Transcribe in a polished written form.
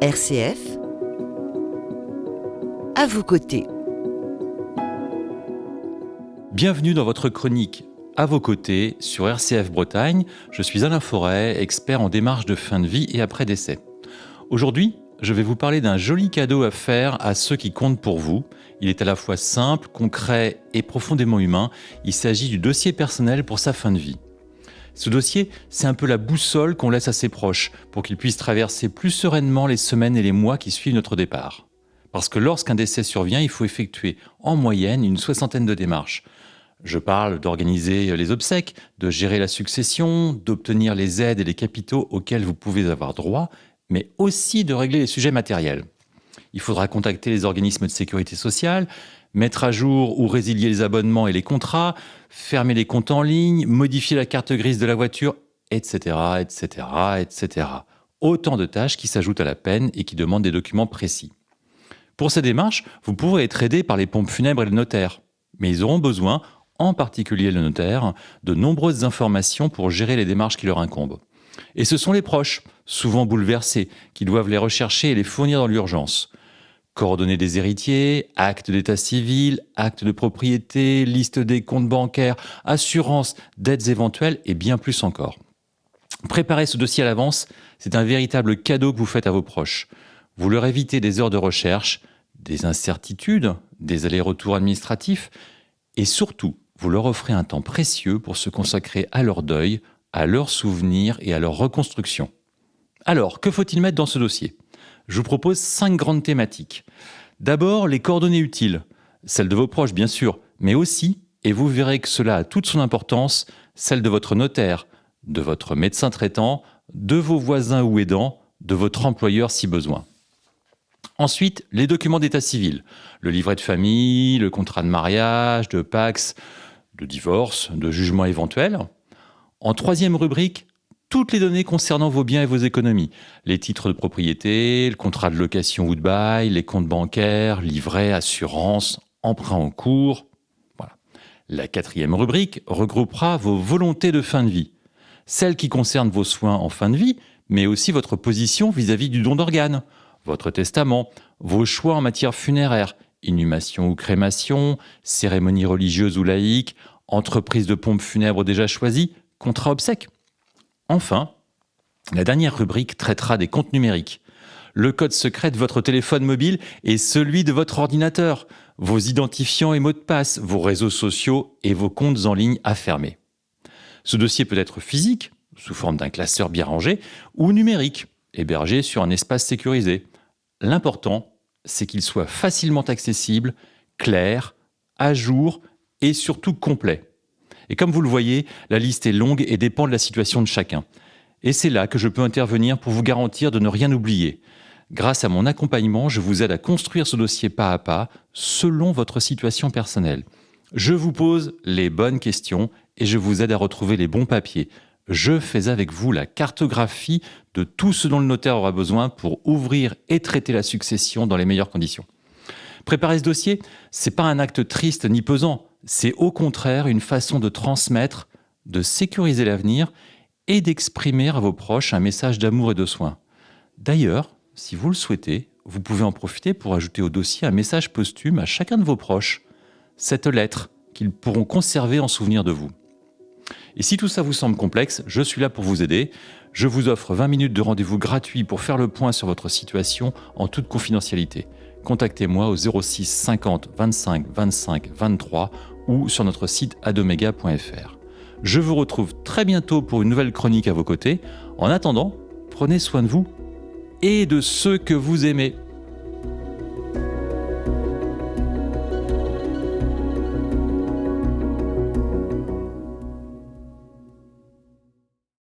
RCF, à vos côtés. Bienvenue dans votre chronique À vos côtés sur RCF Bretagne. Je suis Alain Forêt, expert en démarche de fin de vie et après décès. Aujourd'hui, je vais vous parler d'un joli cadeau à faire à ceux qui comptent pour vous. Il est à la fois simple, concret et profondément humain. Il s'agit du dossier personnel pour sa fin de vie. Ce dossier, c'est un peu la boussole qu'on laisse à ses proches pour qu'ils puissent traverser plus sereinement les semaines et les mois qui suivent notre départ. Parce que lorsqu'un décès survient, il faut effectuer en moyenne une 60aine de démarches. Je parle d'organiser les obsèques, de gérer la succession, d'obtenir les aides et les capitaux auxquels vous pouvez avoir droit, mais aussi de régler les sujets matériels. Il faudra contacter les organismes de sécurité sociale, mettre à jour ou résilier les abonnements et les contrats, fermer les comptes en ligne, modifier la carte grise de la voiture, etc., etc., etc. Autant de tâches qui s'ajoutent à la peine et qui demandent des documents précis. Pour ces démarches, vous pourrez être aidé par les pompes funèbres et le notaire, mais ils auront besoin, en particulier le notaire, de nombreuses informations pour gérer les démarches qui leur incombent. Et ce sont les proches, souvent bouleversés, qui doivent les rechercher et les fournir dans l'urgence. Coordonnées des héritiers, actes d'état civil, actes de propriété, liste des comptes bancaires, assurances, dettes éventuelles et bien plus encore. Préparer ce dossier à l'avance, c'est un véritable cadeau que vous faites à vos proches. Vous leur évitez des heures de recherche, des incertitudes, des allers-retours administratifs et surtout, vous leur offrez un temps précieux pour se consacrer à leur deuil, à leurs souvenirs et à leur reconstruction. Alors, que faut-il mettre dans ce dossier ? Je vous propose 5 grandes thématiques. D'abord, les coordonnées utiles, celles de vos proches bien sûr, mais aussi, et vous verrez que cela a toute son importance, celles de votre notaire, de votre médecin traitant, de vos voisins ou aidants, de votre employeur si besoin. Ensuite, les documents d'état civil, le livret de famille, le contrat de mariage, de Pacs, de divorce, de jugement éventuel. En troisième rubrique, toutes les données concernant vos biens et vos économies, les titres de propriété, le contrat de location ou de bail, les comptes bancaires, livrets, assurances, emprunts en cours. Voilà. La quatrième rubrique regroupera vos volontés de fin de vie, celles qui concernent vos soins en fin de vie, mais aussi votre position vis-à-vis du don d'organes, votre testament, vos choix en matière funéraire, inhumation ou crémation, cérémonie religieuse ou laïque, entreprise de pompes funèbres déjà choisie, contrat obsèques. Enfin, la dernière rubrique traitera des comptes numériques. Le code secret de votre téléphone mobile et celui de votre ordinateur, vos identifiants et mots de passe, vos réseaux sociaux et vos comptes en ligne à fermer. Ce dossier peut être physique, sous forme d'un classeur bien rangé, ou numérique, hébergé sur un espace sécurisé. L'important, c'est qu'il soit facilement accessible, clair, à jour et surtout complet. Et comme vous le voyez, la liste est longue et dépend de la situation de chacun. Et c'est là que je peux intervenir pour vous garantir de ne rien oublier. Grâce à mon accompagnement, je vous aide à construire ce dossier pas à pas, selon votre situation personnelle. Je vous pose les bonnes questions et je vous aide à retrouver les bons papiers. Je fais avec vous la cartographie de tout ce dont le notaire aura besoin pour ouvrir et traiter la succession dans les meilleures conditions. Préparer ce dossier, c'est pas un acte triste ni pesant, c'est au contraire une façon de transmettre, de sécuriser l'avenir et d'exprimer à vos proches un message d'amour et de soin. D'ailleurs, si vous le souhaitez, vous pouvez en profiter pour ajouter au dossier un message posthume à chacun de vos proches, cette lettre qu'ils pourront conserver en souvenir de vous. Et si tout ça vous semble complexe, je suis là pour vous aider. Je vous offre 20 minutes de rendez-vous gratuit pour faire le point sur votre situation en toute confidentialité. Contactez-moi au 06 50 25 25 23 ou sur notre site adomega.fr. Je vous retrouve très bientôt pour une nouvelle chronique à vos côtés. En attendant, prenez soin de vous et de ceux que vous aimez.